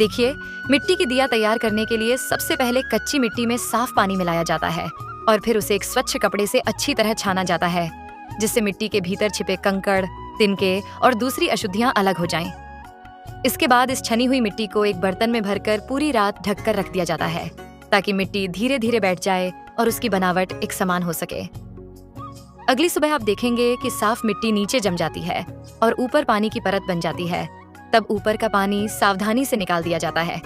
देखिए, मिट्टी की दिया तैयार करने के लिए सबसे पहले कच्ची मिट्टी में साफ पानी मिलाया जाता है और फिर उसे एक स्वच्छ कपड़े से अच्छी तरह छाना जाता है, जिससे मिट्टी के भीतर छिपे कंकड़, तिनके और दूसरी अशुद्धियां अलग हो जाएं। इसके बाद इस छनी हुई मिट्टी को एक बर्तन में भरकर पूरी रात ढककर रख दिया जाता है, ताकि मिट्टी धीरे धीरे बैठ जाए और उसकी बनावट एक समान हो सके। अगली सुबह आप देखेंगे कि साफ मिट्टी नीचे जम जाती है और ऊपर पानी की परत बन जाती है। तब ऊपर का पानी सावधानी से निकाल दिया जाता है।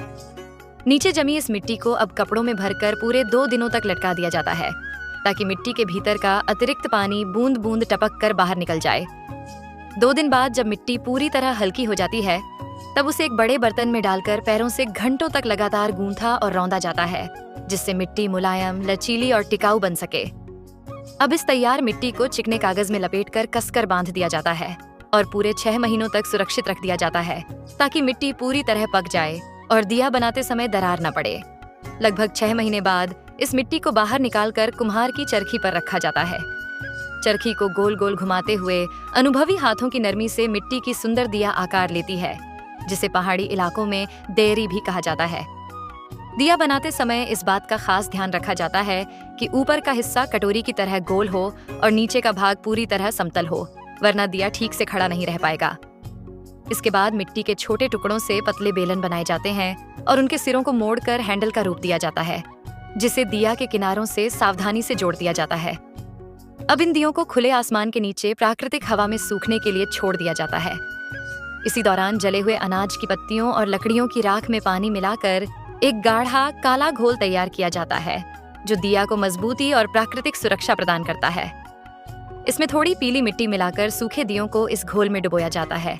नीचे जमी इस मिट्टी को अब कपड़ों में भरकर पूरे 2 दिनों तक लटका दिया जाता है, ताकि मिट्टी के भीतर का अतिरिक्त पानी बूंद बूंद टपक कर बाहर निकल जाए। 2 दिन बाद जब मिट्टी पूरी तरह हल्की हो जाती है, तब उसे एक बड़े बर्तन में डालकर पैरों से घंटों तक लगातार गूंथा और रौंदा जाता है, जिससे मिट्टी मुलायम, लचीली और टिकाऊ बन सके। अब इस तैयार मिट्टी को चिकने कागज में लपेटकर कसकर बांध दिया जाता है और पूरे 6 महीनों तक सुरक्षित रख दिया जाता है, ताकि मिट्टी पूरी तरह पक जाए और दिया बनाते समय दरार न पड़े। लगभग 6 महीने बाद इस मिट्टी को बाहर निकालकर कुम्हार की चरखी पर रखा जाता है। चरखी को गोल गोल घुमाते हुए अनुभवी हाथों की नरमी से मिट्टी की सुंदर दिया आकार लेती है, जिसे पहाड़ी इलाकों में देरी भी कहा जाता है। दिया बनाते समय इस बात का खास ध्यान रखा जाता है कि ऊपर का हिस्सा कटोरी की तरह गोल हो और नीचे का भाग पूरी तरह समतल हो, वरना दिया ठीक से खड़ा नहीं रह पाएगा। इसके बाद मिट्टी के छोटे टुकड़ों से पतले बेलन बनाए जाते हैं और उनके सिरों को मोड़कर हैंडल का रूप दिया जाता है, जिसे दिया के किनारों से सावधानी से जोड़ दिया जाता है। अब इन दियों को खुले आसमान के नीचे प्राकृतिक हवा में सूखने के लिए छोड़ दिया जाता है। इसी दौरान जले हुए अनाज की पत्तियों और लकड़ियों की राख में पानी मिलाकर एक गाढ़ा काला घोल तैयार किया जाता है, जो दिया को मजबूती और प्राकृतिक सुरक्षा प्रदान करता है। इसमें थोड़ी पीली मिट्टी मिलाकर सूखे दियों को इस घोल में डुबोया जाता है,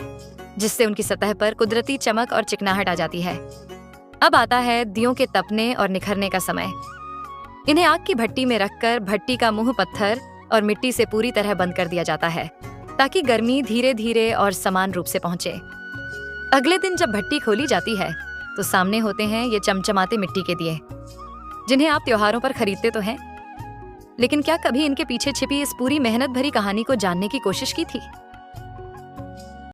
जिससे उनकी सतह पर कुदरती चमक और चिकनाहट आ जाती है। अब आता है दियों के तपने और निखरने का समय। इन्हें आग की भट्टी में रखकर भट्टी का मुंह पत्थर और मिट्टी से पूरी तरह बंद कर दिया जाता है, ताकि गर्मी धीरे धीरे और समान रूप से पहुंचे। अगले दिन जब भट्टी खोली जाती है, तो सामने होते हैं ये चमचमाते मिट्टी के दिए, जिन्हें आप त्योहारों पर खरीदते तो हैं, लेकिन क्या कभी इनके पीछे छिपी इस पूरी मेहनत भरी कहानी को जानने की कोशिश की थी?